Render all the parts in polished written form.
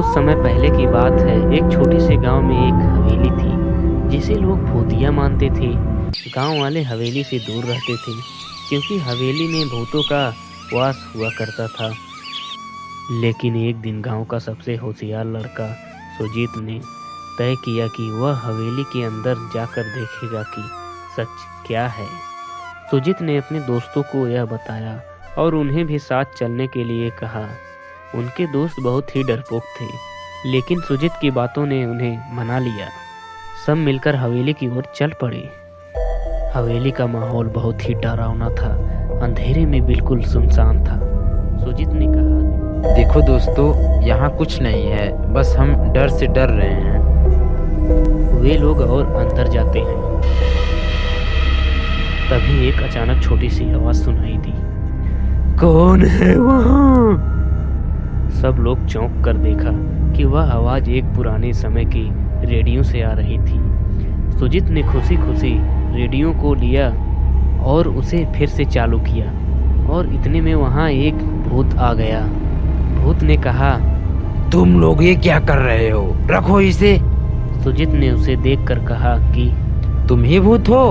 बहुत समय पहले की बात है। एक छोटे से गांव में एक हवेली थी जिसे लोग भूतिया मानते थे। गांव वाले हवेली से दूर रहते थे क्योंकि हवेली में भूतों का वास हुआ करता था। लेकिन एक दिन गांव का सबसे होशियार लड़का सुजीत ने तय किया कि वह हवेली के अंदर जाकर देखेगा कि सच क्या है। सुजीत ने अपने दोस्तों को यह बताया और उन्हें भी साथ चलने के लिए कहा। उनके दोस्त बहुत ही डरपोक थे, लेकिन सुजीत की बातों ने उन्हें मना लिया। सब मिलकर हवेली की ओर चल पड़े। हवेली का माहौल बहुत ही डरावना था। अंधेरे में बिल्कुल सुनसान था। सुजीत ने कहा, देखो दोस्तों, यहाँ कुछ नहीं है, बस हम डर से डर रहे हैं। वे लोग और अंदर जाते हैं। तभी एक अचानक छोटी सी आवाज सुनाई दी। कौन है वहाँ? सब लोग चौंक कर देखा कि वह आवाज एक पुराने समय की रेडियो से आ रही थी। सुजीत ने खुशी खुशी रेडियो को लिया और उसे फिर से चालू किया और इतने में वहाँ एक भूत आ गया। भूत ने कहा, तुम लोग ये क्या कर रहे हो? रखो इसे। सुजीत ने उसे देखकर कहा कि तुम ही भूत हो?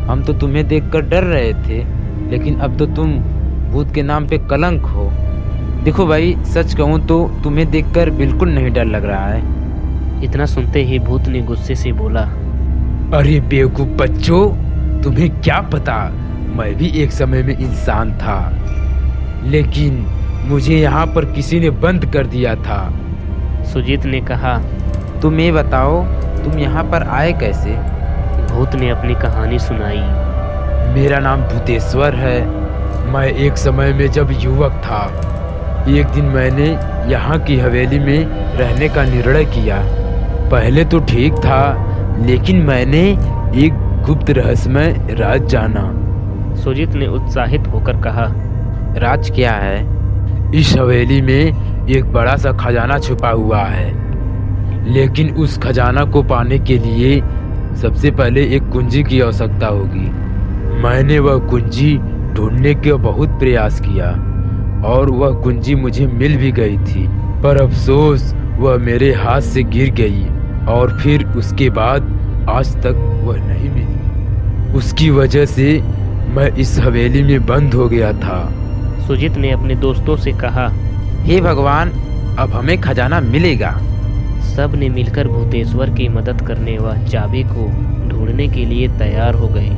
हम तो तुम्हें देखकर डर रहे थे, लेकिन अब तो तुम भूत के नाम पे कलंक हो। देखो भाई, सच कहूँ तो तुम्हें देखकर बिल्कुल नहीं डर लग रहा है। इतना सुनते ही भूत ने गुस्से से बोला, अरे बेवकूफ बच्चों, तुम्हें क्या पता, मैं भी एक समय में इंसान था, लेकिन मुझे यहाँ पर किसी ने बंद कर दिया था। सुजीत ने कहा, तुम ये बताओ, तुम यहाँ पर आए कैसे? भूत ने अपनी कहानी सुनाई। मेरा नाम भूतेश्वर है। मैं एक समय में जब युवक था, एक दिन मैंने यहाँ की हवेली में रहने का निर्णय किया। पहले तो ठीक था, लेकिन मैंने एक गुप्त रहस्यमय राज जाना। सुजीत ने उत्साहित होकर कहा, राज क्या है? इस हवेली में एक बड़ा सा खजाना छुपा हुआ है, लेकिन उस खजाना को पाने के लिए सबसे पहले एक कुंजी की आवश्यकता होगी। मैंने वह कुंजी ढूंढने का बहुत प्रयास किया और वह कुंजी मुझे मिल भी गई थी, पर अफसोस वह मेरे हाथ से गिर गई और फिर उसके बाद आज तक वह नहीं मिली। उसकी वजह से मैं इस हवेली में बंद हो गया था। सुजीत ने अपने दोस्तों से कहा, हे भगवान, अब हमें खजाना मिलेगा। सब ने मिलकर भूतेश्वर की मदद करने व चाबी को ढूंढने के लिए तैयार हो गए।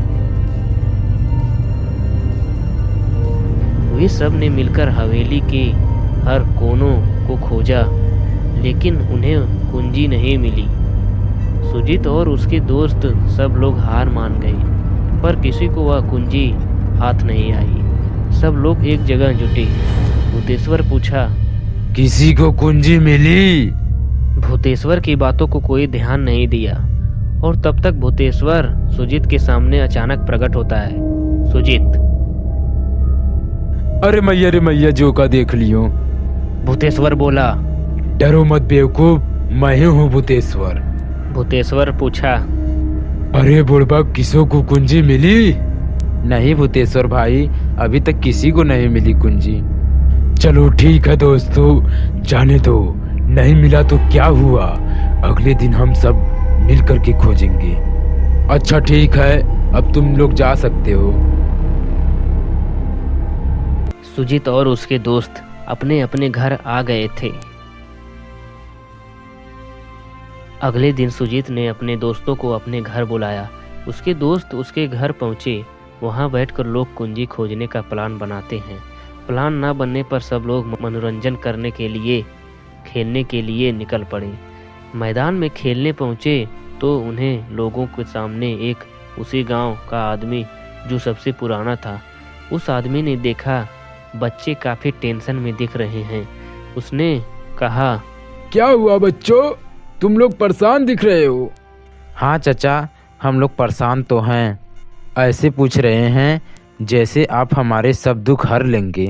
वे सब ने मिलकर हवेली के हर कोनों को खोजा, लेकिन उन्हें कुंजी नहीं मिली। सुजीत और उसके दोस्त सब लोग हार मान गए, पर किसी को वह कुंजी हाथ नहीं आई। सब लोग एक जगह जुटे। भूतेश्वर पूछा, किसी को कुंजी मिली? भूतेश्वर की बातों को कोई ध्यान नहीं दिया और तब तक भूतेश्वर सुजीत के सामने अचानक प्रकट होता है। सुजीत, अरे मैया जो का देख लियो। भूतेश्वर बोला। डरो मत बेवकूफ, मैं ही हूँ भूतेश्वर। भूतेश्वर पूछा, अरे बुढ़बा, किसों को कुंजी मिली? नहीं भूतेश्वर भाई, अभी तक किसी को नहीं मिली कुंजी। चलो ठीक है दोस्तों, जाने दो। नहीं मिला तो क्या हुआ, अगले दिन हम सब मिल कर के खोजेंगे। अच्छा ठीक है, अब तुम लोग जा सकते हो। सुजीत और उसके दोस्त अपने अपने घर आ गए थे। अगले दिन सुजीत ने अपने दोस्तों को अपने घर बुलाया। उसके दोस्त उसके घर पहुंचे। वहां बैठकर लोग कुंजी खोजने का प्लान बनाते हैं। प्लान न बनने पर सब लोग मनोरंजन करने के लिए खेलने के लिए निकल पड़े। मैदान में खेलने पहुंचे तो उन्हें लोगों के सामने एक उसी गांव का आदमी जो सबसे पुराना था, उस आदमी ने देखा। बच्चे काफी टेंशन में दिख रहे हैं। उसने कहा, क्या हुआ बच्चों, तुम लोग परेशान दिख रहे हो? हाँ चाचा, हम लोग परेशान तो हैं। ऐसे पूछ रहे हैं जैसे आप हमारे सब दुख हर लेंगे।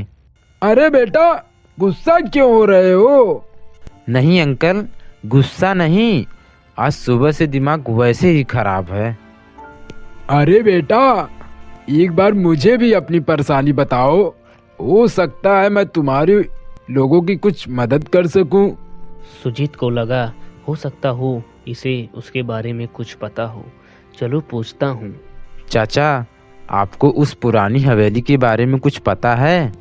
अरे बेटा, गुस्सा क्यों हो रहे हो? नहीं अंकल, गुस्सा नहीं, आज सुबह से दिमाग वैसे ही खराब है। अरे बेटा, एक बार मुझे भी अपनी परेशानी बताओ, हो सकता है मैं तुम्हारे लोगों की कुछ मदद कर सकूं। सुजीत को लगा हो सकता हो इसे उसके बारे में कुछ पता हो। चलो पूछता हूँ। चाचा, आपको उस पुरानी हवेली के बारे में कुछ पता है?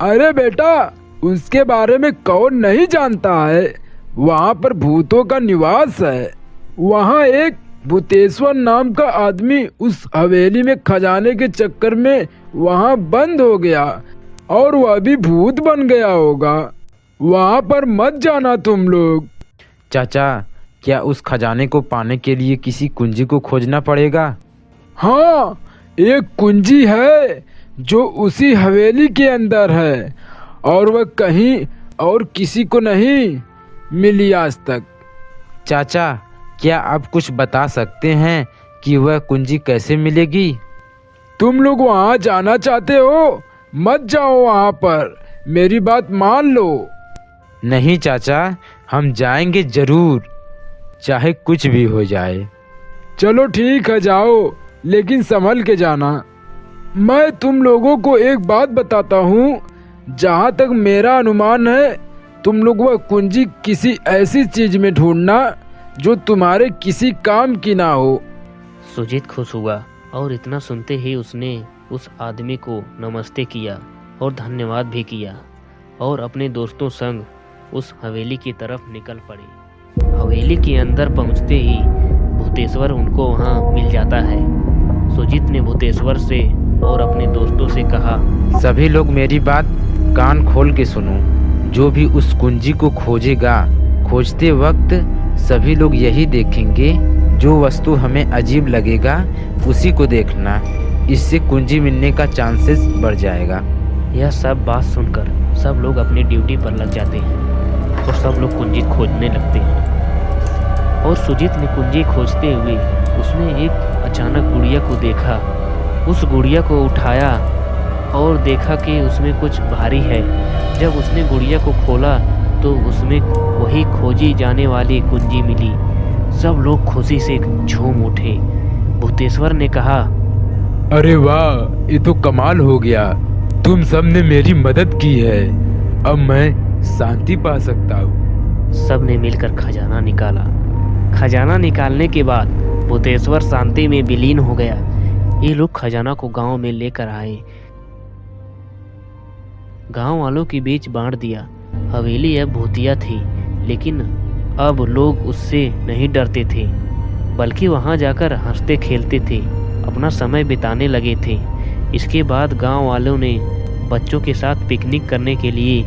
अरे बेटा, उसके बारे में कौन नहीं जानता है। वहाँ पर भूतों का निवास है। वहाँ एक भूतेश्वर नाम का आदमी उस हवेली में खजाने के चक्कर में वहाँ बंद हो गया और वह भी भूत बन गया होगा। वहाँ पर मत जाना तुम लोग। चाचा, क्या उस खजाने को पाने के लिए किसी कुंजी को खोजना पड़ेगा? हाँ, एक कुंजी है जो उसी हवेली के अंदर है और वह कहीं और किसी को नहीं मिली आज तक। चाचा, क्या आप कुछ बता सकते हैं कि वह कुंजी कैसे मिलेगी? तुम लोग वहाँ जाना चाहते हो? मत जाओ वहाँ पर, मेरी बात मान लो। नहीं चाचा, हम जाएंगे जरूर, चाहे कुछ भी हो जाए। चलो ठीक है, जाओ, लेकिन संभल के जाना। मैं तुम लोगों को एक बात बताता हूँ। जहाँ तक मेरा अनुमान है, तुम लोग वह कुंजी किसी ऐसी चीज में ढूंढना जो तुम्हारे किसी काम की ना हो। सुजीत खुश हुआ और इतना सुनते ही उसने उस आदमी को नमस्ते किया और धन्यवाद भी किया और अपने दोस्तों संग उस हवेली की तरफ निकल पड़े। हवेली के अंदर पहुंचते ही भूतेश्वर उनको वहां मिल जाता है। सुजीत ने भूतेश्वर से और अपने दोस्तों से कहा, सभी लोग मेरी बात कान खोल के सुनो। जो भी उस कुंजी को खोजेगा, खोजते वक्त सभी लोग यही देखेंगे। जो वस्तु हमें अजीब लगेगा उसी को देखना, इससे कुंजी मिलने का चांसेस बढ़ जाएगा। यह सब बात सुनकर सब लोग अपनी ड्यूटी पर लग जाते हैं और सब लोग कुंजी खोजने लगते हैं। और सुजीत ने कुंजी खोजते हुए उसमें एक अचानक गुड़िया को देखा। उस गुड़िया को उठाया और देखा कि उसमें कुछ भारी है। जब उसने गुड़िया को खोला तो उसमें वही खोजी जाने वाली कुंजी मिली। सब लोग खुशी से झूम उठे। भूतेश्वर ने कहा, अरे वाह, ये तो कमाल हो गया। तुम सब ने मेरी मदद की है। अब मैं शांति पा सकता हूँ। सब ने मिलकर खजाना निकाला। खजाना निकालने के बाद भूतेश्वर शांति में विलीन हो गया। ये लोग खजाना को गांव में लेकर आए। गांव वालों के बीच बांट दिया। हवेली अब भूतिया थी, लेकिन अब लोग उससे नहीं डरते थे, बल्कि वहां जाकर हंसते खेलते थे, अपना समय बिताने लगे थे। इसके बाद गांव वालों ने बच्चों के साथ पिकनिक करने के लिए,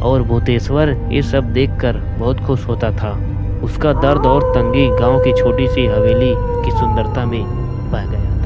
और भूतेश्वर ये सब देखकर बहुत खुश होता था। उसका दर्द और तंगी गांव की छोटी सी हवेली की सुंदरता में बह गया।